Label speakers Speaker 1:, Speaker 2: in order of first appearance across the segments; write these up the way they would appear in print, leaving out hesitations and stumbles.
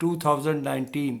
Speaker 1: 2019।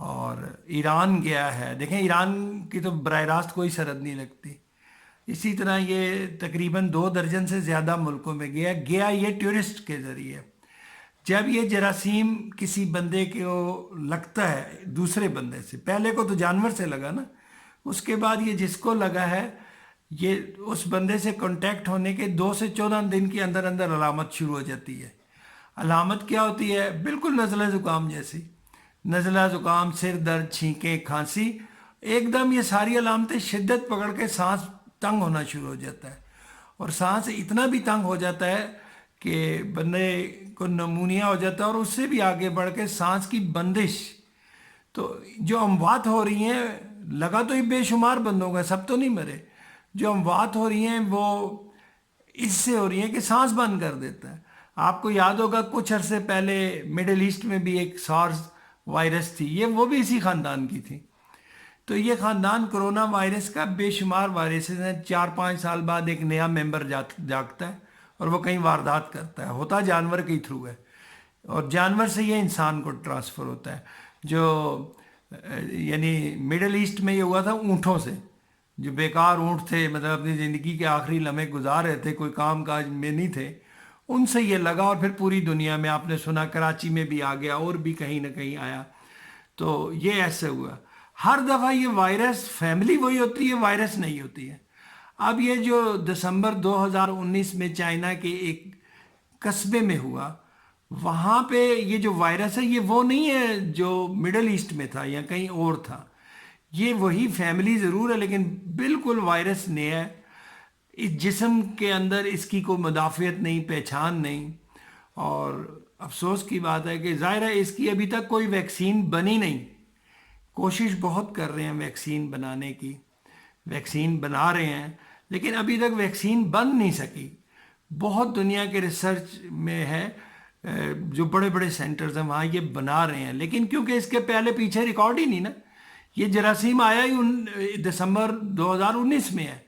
Speaker 1: اور ایران گیا ہے، دیکھیں ایران کی تو براہ راست کوئی سرحد نہیں لگتی. اسی طرح یہ تقریباً 2 درجن سے زیادہ ملکوں میں گیا یہ ٹورسٹ کے ذریعے. جب یہ جراثیم کسی بندے کو لگتا ہے دوسرے بندے سے، پہلے کو تو جانور سے لگا نا، اس کے بعد یہ جس کو لگا ہے یہ اس بندے سے کانٹیکٹ ہونے کے 2 سے 14 دن کے اندر اندر علامت شروع ہو جاتی ہے. علامت کیا ہوتی ہے؟ بالکل نزلہ زکام جیسی، نزلہ زکام، سر درد، چھینکیں، کھانسی. ایک دم یہ ساری علامتیں شدت پکڑ کے سانس تنگ ہونا شروع ہو جاتا ہے، اور سانس اتنا بھی تنگ ہو جاتا ہے کہ بندے کو نمونیا ہو جاتا ہے، اور اس سے بھی آگے بڑھ کے سانس کی بندش. تو جو اموات ہو رہی ہیں، لگا تو یہ بے شمار بندوں کا، سب تو نہیں مرے. جو اموات ہو رہی ہیں وہ اس سے ہو رہی ہیں کہ سانس بند کر دیتا ہے. آپ کو یاد ہوگا کچھ عرصے پہلے مڈل ایسٹ میں بھی ایک سارس وائرس تھی، وہ بھی اسی خاندان کی تھی. تو یہ خاندان کرونا وائرس کا بے شمار وائرسز ہیں. 4-5 سال بعد ایک نیا ممبر جاگتا ہے اور وہ کہیں واردات کرتا ہے، ہوتا جانور کے تھرو ہے، اور جانور سے یہ انسان کو ٹرانسفر ہوتا ہے. جو یعنی مڈل ایسٹ میں یہ ہوا تھا اونٹوں سے، جو بیکار اونٹ تھے، مطلب اپنی زندگی کے آخری لمحے گزار رہے تھے، کوئی کام کاج میں نہیں تھے، ان سے یہ لگا، اور پھر پوری دنیا میں آپ نے سنا کراچی میں بھی آ گیا، اور بھی کہیں نہ کہیں آیا. تو یہ ایسے ہوا. ہر دفعہ یہ وائرس فیملی وہی ہوتی ہے، وائرس نہیں ہوتی ہے. اب یہ جو دسمبر 2019 میں چائنا کے ایک قصبے میں ہوا، وہاں پہ یہ جو وائرس ہے یہ وہ نہیں ہے جو مڈل ایسٹ میں تھا یا کہیں اور تھا. یہ وہی فیملی ضرور ہے لیکن بالکل وائرس نیا ہے. اس جسم کے اندر اس کی کوئی مدافعت نہیں، پہچان نہیں. اور افسوس کی بات ہے کہ ظاہر ہے اس کی ابھی تک کوئی ویکسین بنی نہیں. کوشش بہت کر رہے ہیں ویکسین بنانے کی، ویکسین بنا رہے ہیں، لیکن ابھی تک ویکسین بن نہیں سکی. بہت دنیا کے ریسرچ میں ہے، جو بڑے بڑے سینٹرز ہیں وہاں یہ بنا رہے ہیں، لیکن کیونکہ اس کے پہلے پیچھے ریکارڈ ہی نہیں نا. یہ جراثیم آیا ہی دسمبر 2019 میں ہے،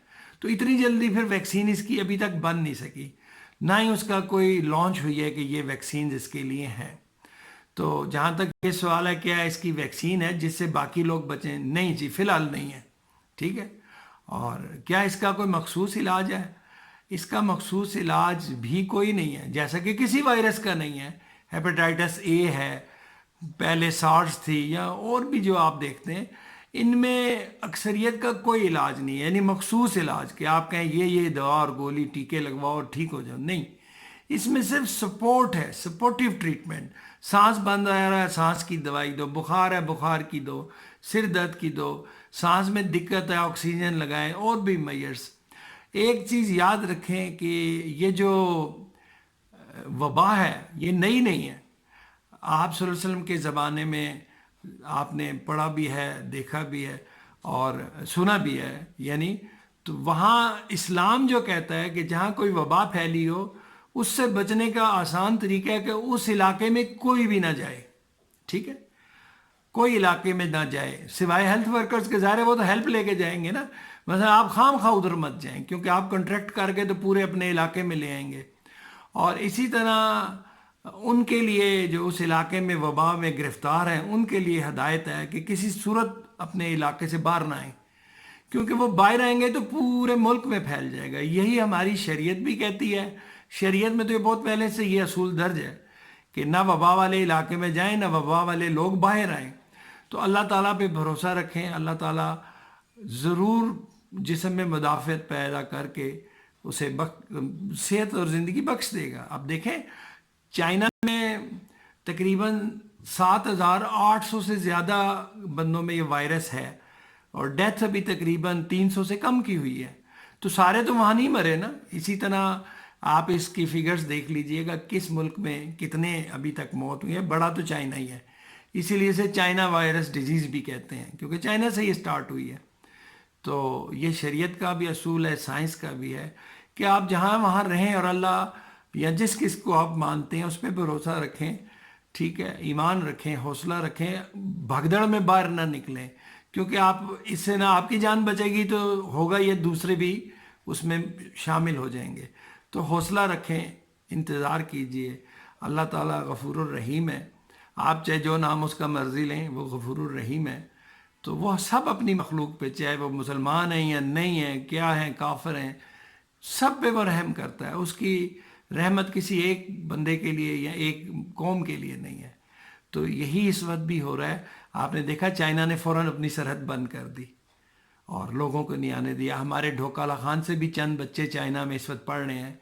Speaker 1: تو اتنی جلدی پھر ویکسین اس کی ابھی تک بن نہیں سکی، نہ ہی اس کا کوئی لانچ ہوئی ہے کہ یہ ویکسین اس کے لیے ہیں. تو جہاں تک یہ سوال ہے کیا اس کی ویکسین ہے جس سے باقی لوگ بچیں؟ نہیں جی، فی الحال نہیں ہے. ٹھیک ہے. اور کیا اس کا کوئی مخصوص علاج ہے؟ اس کا مخصوص علاج بھی کوئی نہیں ہے، جیسا کہ کسی وائرس کا نہیں ہے. ہیپاٹائٹس اے ہے، پہلے سارس تھی، یا اور بھی جو آپ دیکھتے ہیں، ان میں اکثریت کا کوئی علاج نہیں ہے، یعنی مخصوص علاج کہ آپ کہیں یہ دوا اور گولی ٹیکے لگواؤ اور ٹھیک ہو جاؤ. نہیں، اس میں صرف سپورٹ ہے، سپورٹیو ٹریٹمنٹ. سانس بند آ رہا ہے، سانس کی دوائی دو. بخار ہے، بخار کی دو. سر درد کی دو. سانس میں دقت ہے، آکسیجن لگائیں. اور بھی میئرس. ایک چیز یاد رکھیں کہ یہ جو وبا ہے یہ نئی نہیں ہے. آپ صلی اللہ علیہ وسلم کے زمانے میں آپ نے پڑھا بھی ہے، دیکھا بھی ہے اور سنا بھی ہے. یعنی تو وہاں اسلام جو کہتا ہے کہ جہاں کوئی وبا پھیلی ہو، اس سے بچنے کا آسان طریقہ ہے کہ اس علاقے میں کوئی بھی نہ جائے. ٹھیک ہے، کوئی علاقے میں نہ جائے سوائے ہیلتھ ورکرز کے. ظاہر ہے وہ تو ہیلپ لے کے جائیں گے نا. مثلا آپ خام خواہ ادھر مت جائیں کیونکہ آپ کنٹریکٹ کر کے تو پورے اپنے علاقے میں لے آئیں گے. اور اسی طرح ان کے لیے جو اس علاقے میں وبا میں گرفتار ہیں ان کے لیے ہدایت ہے کہ کسی صورت اپنے علاقے سے باہر نہ آئیں، کیونکہ وہ باہر آئیں گے تو پورے ملک میں پھیل جائے گا. یہی ہماری شریعت بھی کہتی ہے. شریعت میں تو یہ بہت پہلے سے یہ اصول درج ہے کہ نہ وبا والے علاقے میں جائیں، نہ وبا والے لوگ باہر آئیں. تو اللہ تعالیٰ پہ بھروسہ رکھیں، اللہ تعالیٰ ضرور جسم میں مدافعت پیدا کر کے اسے صحت اور زندگی بخش دے گا. اب دیکھیں چائنا میں تقریباً 7,800 سے زیادہ بندوں میں یہ وائرس ہے، اور ڈیتھ ابھی تقریباً 300 سے کم کی ہوئی ہے. تو سارے تو وہاں نہیں مرے نا. اسی طرح آپ اس کی فگرز دیکھ لیجئے گا کس ملک میں کتنے ابھی تک موت ہوئی ہے. بڑا تو چائنا ہی ہے، اسی لیے اسے چائنا وائرس ڈیزیز بھی کہتے ہیں کیونکہ چائنا سے یہ سٹارٹ ہوئی ہے. تو یہ شریعت کا بھی اصول ہے، سائنس کا بھی ہے کہ آپ جہاں وہاں رہیں اور اللہ یا جس کس کو آپ مانتے ہیں اس پہ بھروسہ رکھیں. ٹھیک ہے، ایمان رکھیں، حوصلہ رکھیں، بھگدڑ میں باہر نہ نکلیں، کیونکہ آپ اس سے نہ آپ کی جان بچے گی تو ہوگا یہ دوسرے بھی اس میں شامل ہو جائیں گے. تو حوصلہ رکھیں، انتظار کیجئے. اللہ تعالیٰ غفور الرحیم ہے. آپ چاہے جو نام اس کا مرضی لیں، وہ غفور الرحیم ہے. تو وہ سب اپنی مخلوق پہ، چاہے وہ مسلمان ہیں یا نہیں ہیں، کیا ہیں، کافر ہیں، سب پہ وہ رحم کرتا ہے. اس کی رحمت کسی ایک بندے کے لیے یا ایک قوم کے لیے نہیں ہے. تو یہی اس وقت بھی ہو رہا ہے. آپ نے دیکھا چائنا نے فوراً اپنی سرحد بند کر دی اور لوگوں کو نہیں آنے دیا. ہمارے ڈھوکالا خان سے بھی چند بچے چائنا میں اس وقت پڑھ رہے ہیں.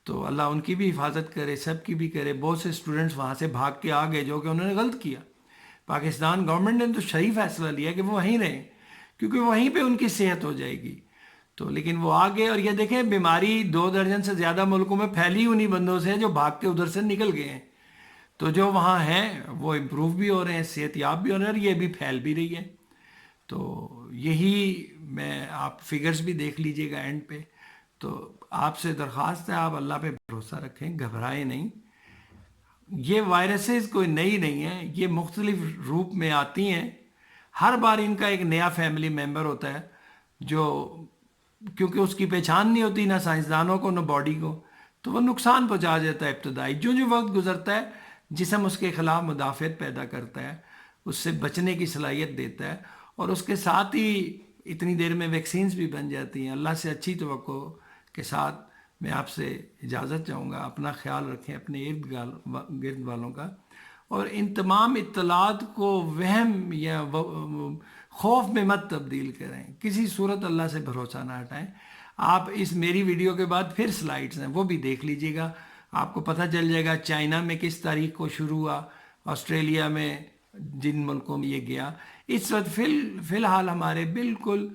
Speaker 1: تو اللہ ان کی بھی حفاظت کرے، سب کی بھی کرے. بہت سے اسٹوڈنٹس وہاں سے بھاگ کے آ گئے جو کہ انہوں نے غلط کیا. پاکستان گورنمنٹ نے تو صحیح فیصلہ لیا کہ وہ وہیں رہیں، کیونکہ وہیں پہ ان کی صحت ہو جائے گی. تو لیکن وہ آگے، اور یہ دیکھیں بیماری 2 درجن سے زیادہ ملکوں میں پھیلی انہی بندوں سے جو بھاگ کے ادھر سے نکل گئے ہیں. تو جو وہاں ہیں وہ امپروو بھی ہو رہے ہیں، صحت یاب بھی ہو رہے ہیں، اور یہ بھی پھیل بھی رہی ہے. تو یہی میں، آپ فگرز بھی دیکھ لیجئے گا اینڈ پہ. تو آپ سے درخواست ہے، آپ اللہ پہ بھروسہ رکھیں، گھبرائیں نہیں. یہ وائرسز کوئی نئی نہیں ہیں، یہ مختلف روپ میں آتی ہیں. ہر بار ان کا ایک نیا فیملی ممبر ہوتا ہے جو، کیونکہ اس کی پہچان نہیں ہوتی نہ سائنسدانوں کو نہ باڈی کو، تو وہ نقصان پہنچا جاتا ہے ابتدائی. جو وقت گزرتا ہے جسم اس کے خلاف مدافعت پیدا کرتا ہے، اس سے بچنے کی صلاحیت دیتا ہے، اور اس کے ساتھ ہی اتنی دیر میں ویکسینز بھی بن جاتی ہیں. اللہ سے اچھی توقع کے ساتھ میں آپ سے اجازت چاہوں گا. اپنا خیال رکھیں، اپنے گرد والوں کا، اور ان تمام اطلاعات کو وہم یا خوف میں مت تبدیل کریں. کسی صورت اللہ سے بھروسہ نہ ہٹائیں. آپ اس میری ویڈیو کے بعد پھر سلائیڈز ہیں وہ بھی دیکھ لیجئے گا، آپ کو پتہ چل جائے گا چائنا میں کس تاریخ کو شروع ہوا، آسٹریلیا میں، جن ملکوں میں یہ گیا. اس وقت فی الحال ہمارے بالکل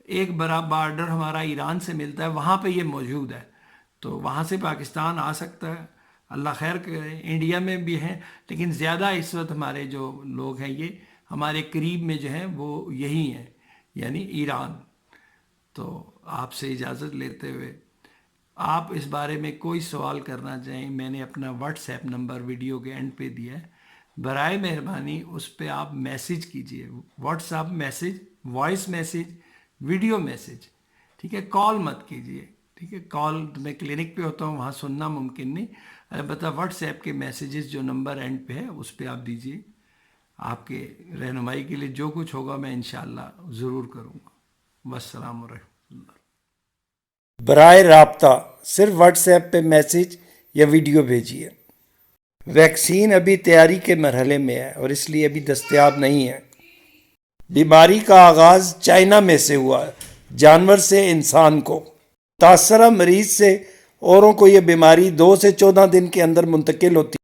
Speaker 1: ایک بڑا بارڈر ہمارا ایران سے ملتا ہے، وہاں پہ یہ موجود ہے. تو وہاں سے پاکستان آ سکتا ہے، اللہ خیر کرے. انڈیا میں بھی ہیں، لیکن زیادہ اس وقت ہمارے جو لوگ ہیں یہ ہمارے قریب میں جو ہیں وہ یہی ہیں، یعنی ایران. تو آپ سے اجازت لیتے ہوئے، آپ اس بارے میں کوئی سوال کرنا چاہیں، میں نے اپنا واٹس ایپ نمبر ویڈیو کے اینڈ پہ دیا ہے. برائے مہربانی اس پہ آپ میسج کیجئے، WhatsApp message, voice message, video message, ٹھیک ہے. کال مت کیجئے، ٹھیک ہے. کال میں کلینک پہ ہوتا ہوں، وہاں سننا ممکن نہیں. البتہ واٹس ایپ کے میسیجز جو نمبر اینڈ پہ ہے اس پہ آپ دیجئے. آپ کے رہنمائی کے لیے جو کچھ ہوگا میں انشاءاللہ ضرور کروں گا. والسلام علیکم.
Speaker 2: برائے رابطہ صرف واٹس ایپ پہ میسج یا ویڈیو بھیجیے. ویکسین ابھی تیاری کے مرحلے میں ہے اور اس لیے ابھی دستیاب نہیں ہے. بیماری کا آغاز چائنا میں سے ہوا، جانور سے انسان کو. متاثرہ مریض سے اوروں کو یہ بیماری 2 سے 14 دن کے اندر منتقل ہوتی ہے.